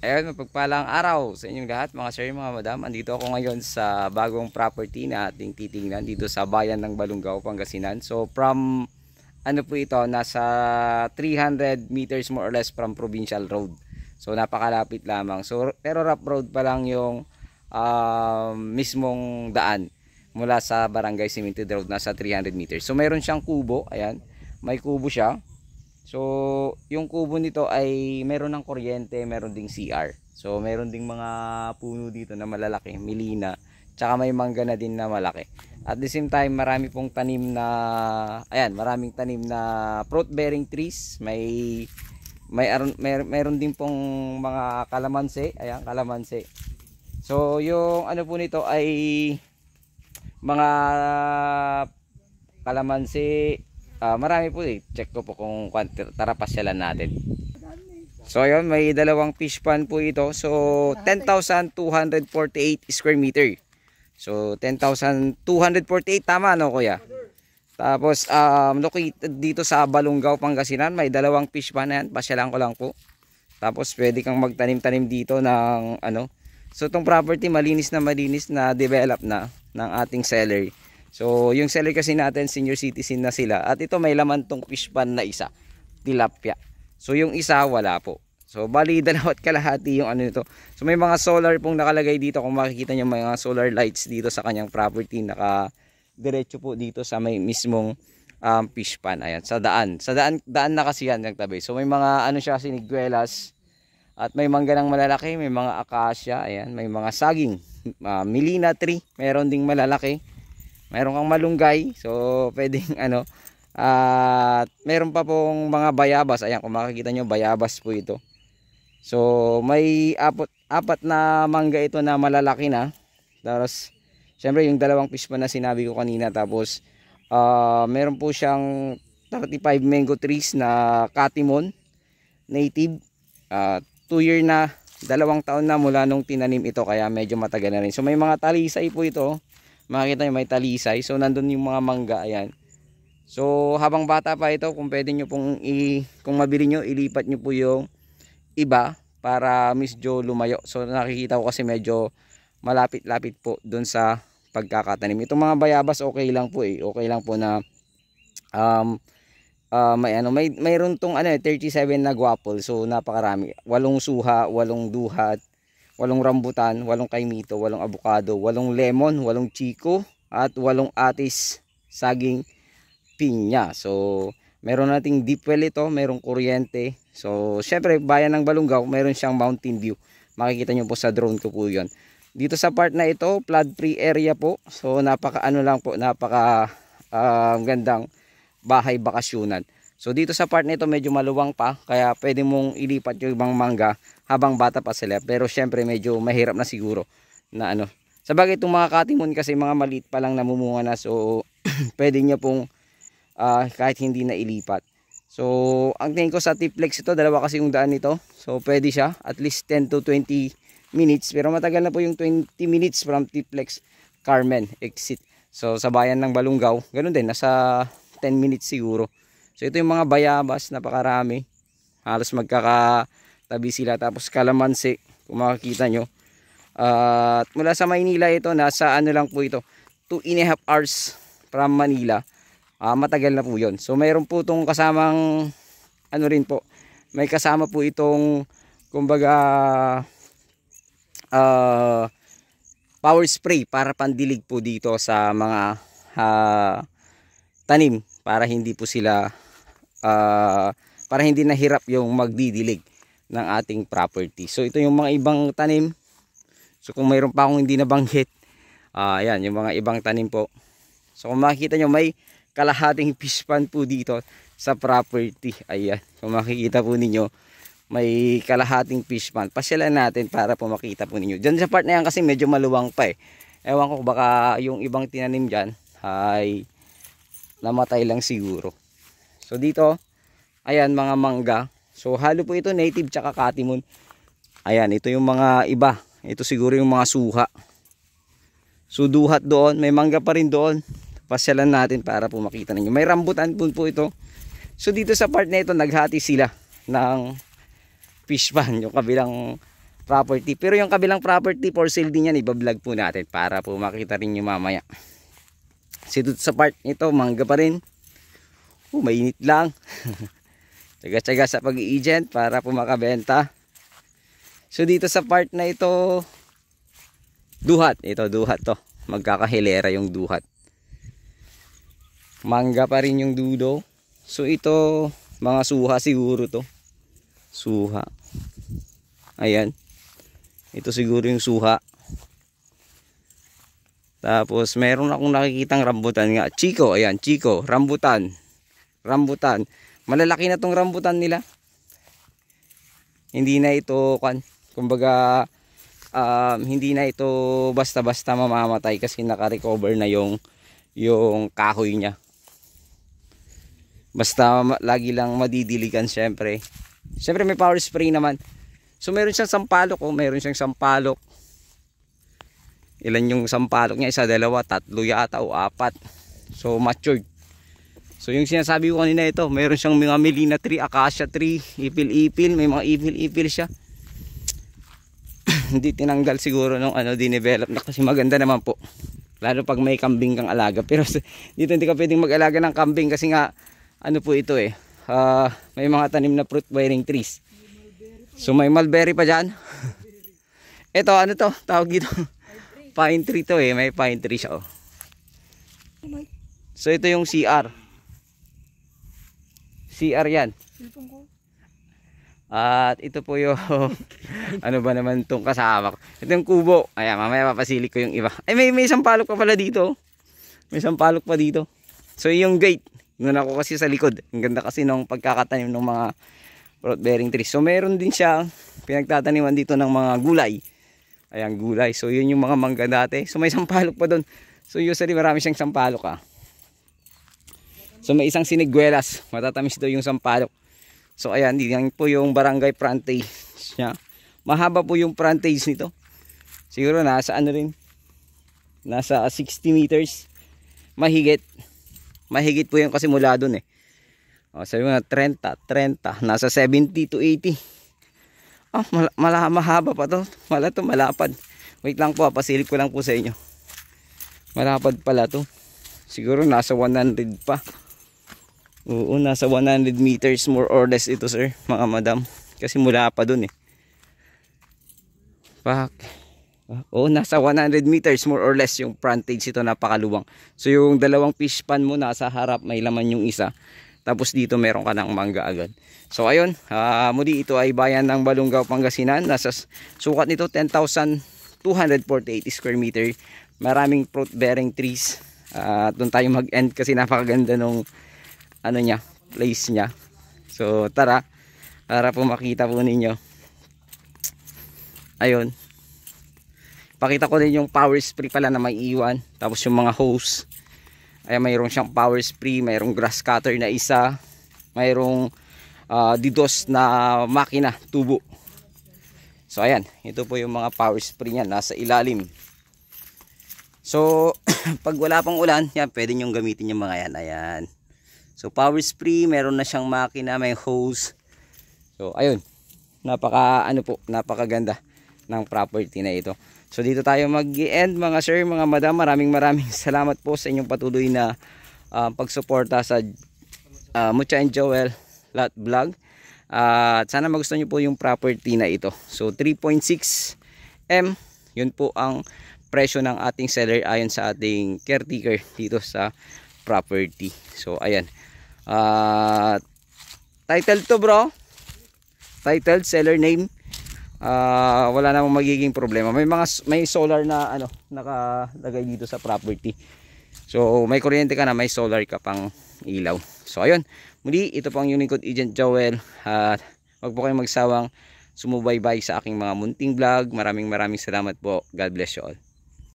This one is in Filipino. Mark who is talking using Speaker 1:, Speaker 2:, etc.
Speaker 1: Ayun, mapagpalang araw sa inyong lahat mga sir, mga madam. Andito ako ngayon sa bagong property na ating titingnan dito sa bayan ng Balungaw, Pangasinan. So from ano po ito, nasa 300 meters more or less from Provincial Road. So napakalapit lamang. So pero rough road pa lang yung mismong daan mula sa Barangay Cemented Road, nasa 300 meters. So mayroon siyang kubo, ayan. May kubo siya. So, yung kubo nito ay meron ng kuryente, meron ding CR. So, meron ding mga puno dito na malalaki, milina, tsaka may mangga na din na malaki. At the same time, marami pong tanim na, ayan, maraming tanim na fruit-bearing trees. Meron din pong mga kalamansi, ayan, kalamansi. So, yung ano po nito ay mga kalamansi. Marami po eh. Check ko po kung tara pasyalan natin. So ayun, may dalawang fish pan po ito. So 10,248 square meter. So 10,248 tama no kuya? Tapos located dito sa Balungaw, Pangasinan. May dalawang fish pan na yan. Pasyalan ko lang po. Tapos pwede kang magtanim-tanim dito ng ano. So itong property malinis na develop na ng ating seller. So yung seller kasi natin senior citizen na sila. At ito may laman tong fish pan na isa, tilapia. So yung isa wala po. So bali dalawat kalahati yung ano nito. So may mga solar pong nakalagay dito. Kung makikita nyo may mga solar lights dito sa kanyang property. Naka diretso po dito sa may mismong fish pan. Ayan, sa daan. Sa daan na kasi yan nagtabi. So may mga ano siya, siniguelas. At may mangga ng malalaki, may mga acacia. Ayan, may mga saging, milina tree. Meron ding malalaki. Meron kang malunggay, so pwedeng ano, at meron pa pong mga bayabas. Ayan, kung makikita nyo, bayabas po ito. So may apat na mangga ito na malalaki na. Tapos syempre yung dalawang fish pa na sinabi ko kanina. Tapos meron po siyang 35 mango trees na katimon native. 2 year na, 2 taon na mula nung tinanim ito, kaya medyo matagal na rin. So may mga talisay po ito. Makikita nyo may talisay. So nandun yung mga mangga. Ayan. So habang bata pa ito, kung pwede nyo pong kung mabili nyo, ilipat nyo po yung iba para medyo lumayo. So nakikita ko kasi medyo malapit-lapit po dun sa pagkakatanim. Itong mga bayabas okay lang po eh. Okay lang po na mayroon tong ano 37 na guapol. So napakarami. 8 suha, 8 duhat, 8 rambutan, 8 kaimito, 8 avocado, 8 lemon, 8 chico, at 8 atis saging pinya. So, meron nating deep well ito, merong kuryente. So, syempre, bayan ng Balungaw, meron siyang mountain view. Makikita nyo po sa drone ko po yun. Dito sa part na ito, flood free area po. So, napaka gandang bahay bakasyunan. So dito sa part nito medyo maluwang pa, kaya pwede mong ilipat yung ibang mangga habang bata pa sila. Pero syempre medyo mahirap na siguro na ano. Sabagay itong mga katimon kasi mga maliit pa lang namumunga na, so pwede niya pong kahit hindi na ilipat. So ang tingin ko sa T-Flex ito, dalawa kasi yung daan nito. So pwede siya at least 10 to 20 minutes. Pero matagal na po yung 20 minutes from T-Flex Carmen exit. So sa bayan ng Balungaw, ganun din, nasa 10 minutes siguro. So ito yung mga bayabas, napakarami. Halos magkakatabi sila. Tapos kalamansi, kung makikita nyo. At mula sa Maynila ito, nasa ano lang po ito, 2.5 hours from Manila. Matagal na po yun. So mayroon po itong kasamang, ano rin po, may kasama po itong, kumbaga, power spray para pandilig po dito sa mga tanim. Para hindi po sila para hindi nahirap yung magdidilig ng ating property. So ito yung mga ibang tanim. So kung mayroon pa akong hindi nabanggit, ayan yung mga ibang tanim po. So kung makikita nyo, may kalahating fish pan po dito sa property. Ayan, kung makikita po ninyo, may kalahating fish pan. Pasyalan natin para po makita po ninyo. Diyan sa part na yan kasi medyo maluwang pa eh. Ewan ko, baka yung ibang tinanim dyan ay namatay lang siguro. So dito, ayan mga mangga. So halo po ito, native tsaka katimon. Ayan, ito yung mga iba. Ito siguro yung mga suha. So duhat doon, may mangga pa rin doon. Pasyalan natin para po makita ninyo. May rambutan po ito. So dito sa part na ito, naghati sila ng fish pan. Yung kabilang property. Pero yung kabilang property for sale din yan, ibablog po natin para po makita rin nyo mamaya. Kasi dito sa part nito, mangga pa rin. Mainit lang. Tsaga-tsaga sa pag-i-agent para po makabenta. So dito sa part na ito, duhat. Ito, duhat to. Magkakahilera yung duhat. Mangga pa rin yung dudo. So ito, mga suha siguro to. Suha. Ayan. Ito siguro yung suha. Tapos meron akong nakikitang rambutan nga. Chico, ayan, Chico, rambutan. Rambutan. Malalaki na tong rambutan nila. Hindi na ito kumbaga hindi na ito basta-basta mamamatay kasi naka-recover na yung kahoy niya. Basta lagi lang madidiligan syempre. Syempre may power spray naman. So meron siyang sampalok, meron siyang sampalok. Ilan yung sampalok niya? Isa, dalawa, tatlo yata o apat. So matured. So yung sinasabi ko kanina ito, meron siyang mga Melina tree, acacia tree, ipil-ipil, may mga ipil-ipil siya. Hindi tinanggal siguro nung dinevelop na kasi maganda naman po. Lalo pag may kambing kang alaga. Pero dito hindi ka pwedeng mag-alaga ng kambing kasi nga po ito may mga tanim na fruit bearing trees. So may mulberry pa dyan. Ito to? Tawag dito. Pine tree to may pine tree siya So ito yung CR. CR yan. At ito po yung ano ba naman itong kasama ko. Ito yung kubo. Ayan, mamaya papasilik ko yung iba. Ay may isang palok pa pala dito. May isang palok pa dito. So yung gate, yun ako kasi sa likod. Ang ganda kasi nung pagkakatanim ng mga fruit bearing trees. So meron din siya pinagtataniman dito ng mga gulay. Ayan, gulay. So yun yung mga mangga dati. So may sampalok pa doon. So usually marami siyang sampalok So may isang siniguelas. Matatamis daw yung sampalok. So ayan, yan po yung barangay frontage niya. Mahaba po yung frontage nito. Siguro nasa nasa 60 meters. Mahigit. Mahigit po yung kasi mula doon sabi mo na 30. Nasa 70 to 80. Mahaba pa to. Malapad. Wait lang po, pasilip ko lang po sa inyo. Malapad pala to. Siguro nasa 100 pa. Oo, nasa 100 meters more or less ito sir, mga madam. Kasi mula pa dun nasa 100 meters more or less yung frontage ito, napakaluwang. So yung dalawang fish pan mo nasa harap, may laman yung isa. Tapos dito meron ka ng mangga agad. So ayun, muli ito ay bayan ng Balungaw, Pangasinan. Nasa sukat nito 10,248 square meter. Maraming fruit bearing trees. Doon tayo mag-end kasi napakaganda nung place niya. So tara, para po makita po ninyo. Ayun. Pakita ko din yung power spray pala na may iwan. Tapos yung mga hose. Ayan, mayroon siyang power spray, mayroong grass cutter na isa, mayroong didos na makina, tubo. So ayan, ito po yung mga power spray niya, nasa ilalim. So pag wala pang ulan, yan, pwede nyo gamitin yung mga yan. Ayan. So power spray, meron na siyang makina, may hose. So ayun, napakaganda ng property na ito. So dito tayo mag-end mga sir, mga madam. Maraming salamat po sa inyong patuloy na pagsuporta sa Mucha and Joel Lot Vlog. At sana magustuhan nyo po yung property na ito. So 3.6 M, yun po ang presyo ng ating seller ayon sa ating caretaker dito sa property. So ayan. Title to bro. Title, seller name. Wala namang magiging problema. May solar na nakalagay dito sa property. So may kuryente ka na, may solar ka pang ilaw. So ayun, muli ito pang Unicode Agent Joel. Wag po kayong magsawang sumubaybay sa aking mga munting vlog. Maraming salamat po. God bless you all.